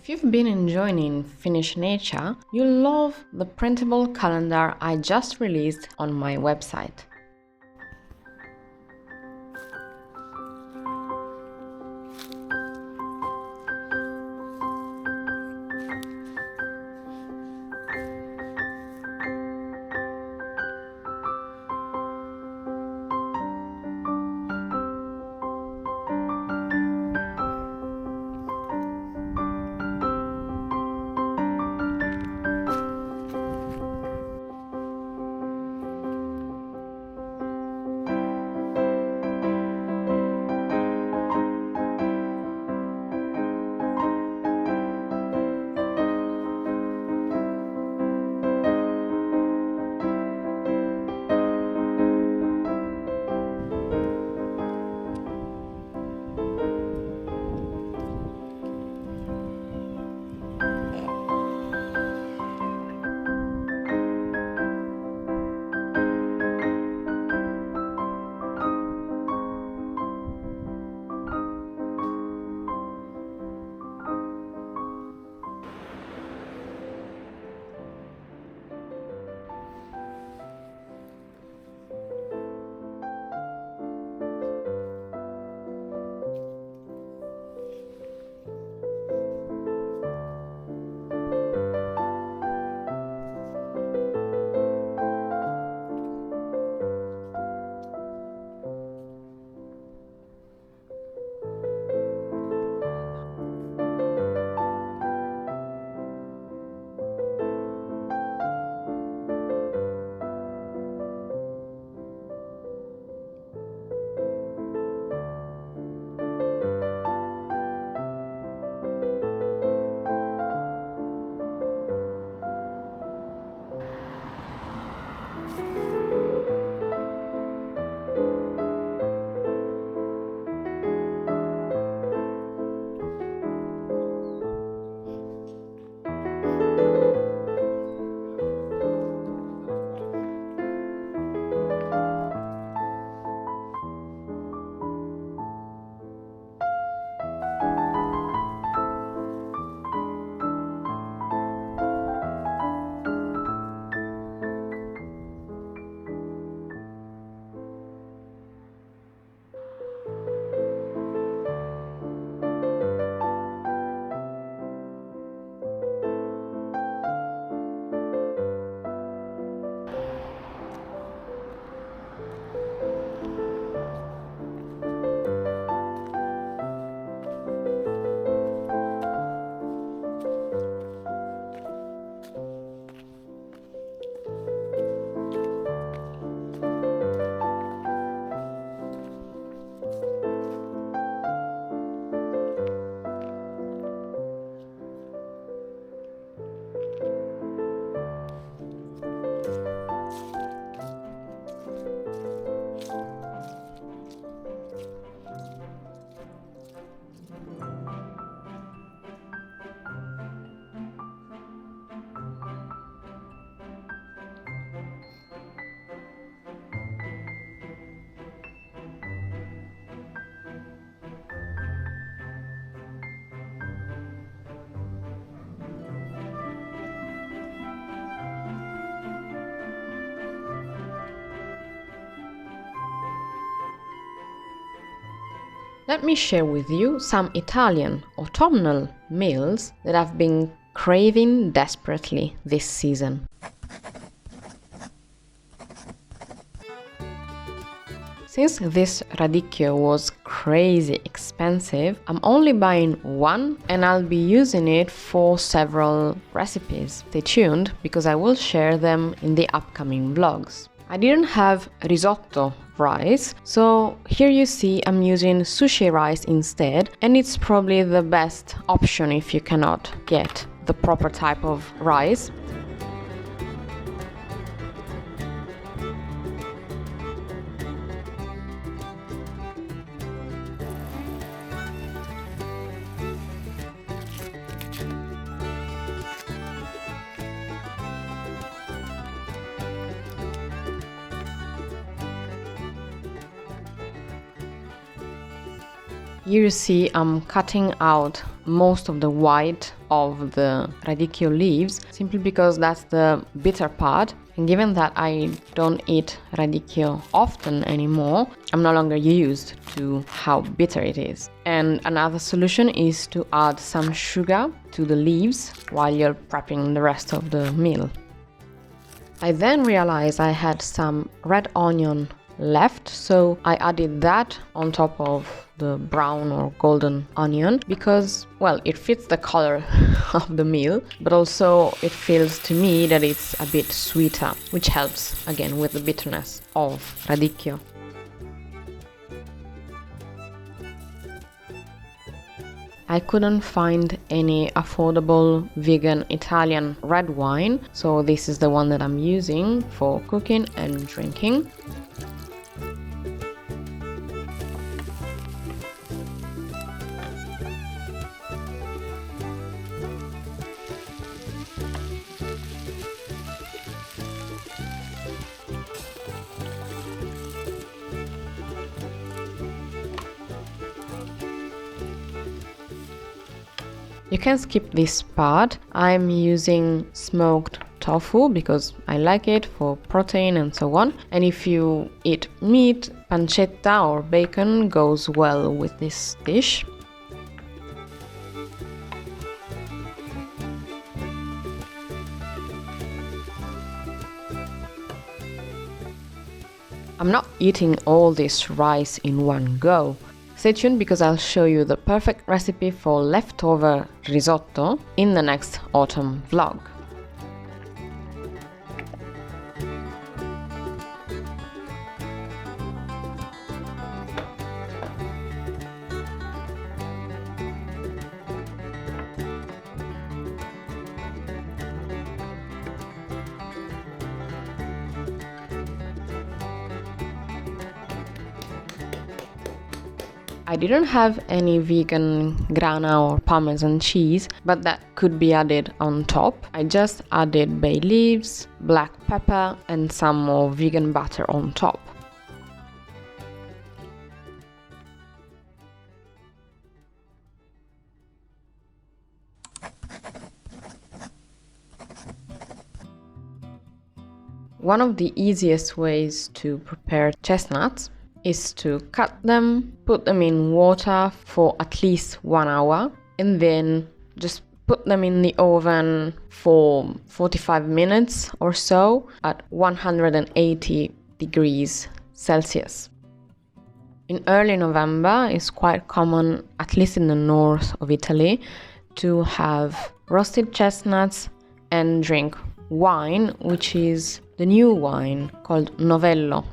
If you've been enjoying Finnish nature, you'll love the printable calendar I just released on my website. Let me share with you some Italian autumnal meals that I've been craving desperately this season. Since this radicchio was crazy expensive, I'm only buying one and I'll be using it for several recipes. Stay tuned because I will share them in the upcoming vlogs. I didn't have risotto rice, so here you see I'm using sushi rice instead, and it's probably the best option if you cannot get the proper type of rice. Here you see I'm cutting out most of the white of the radicchio leaves, simply because that's the bitter part. And given that I don't eat radicchio often anymore, I'm no longer used to how bitter it is. And another solution is to add some sugar to the leaves while you're prepping the rest of the meal. I then realized I had some red onion left, so I added that on top of the brown or golden onion because, well, it fits the color of the meal, but also it feels to me that it's a bit sweeter, which helps again with the bitterness of radicchio. I couldn't find any affordable vegan Italian red wine, so this is the one that I'm using for cooking and drinking. You can skip this part. I'm using smoked tofu because I like it for protein and so on. And if you eat meat, pancetta or bacon goes well with this dish. I'm not eating all this rice in one go. Stay tuned because I'll show you the perfect recipe for leftover risotto in the next autumn vlog. I didn't have any vegan grana or parmesan cheese, but that could be added on top. I just added bay leaves, black pepper and some more vegan butter on top. One of the easiest ways to prepare chestnuts is to cut them, put them in water for at least 1 hour, and then just put them in the oven for 45 minutes or so at 180 degrees Celsius. In early November, it's quite common, at least in the north of Italy, to have roasted chestnuts and drink wine, which is the new wine called Novello.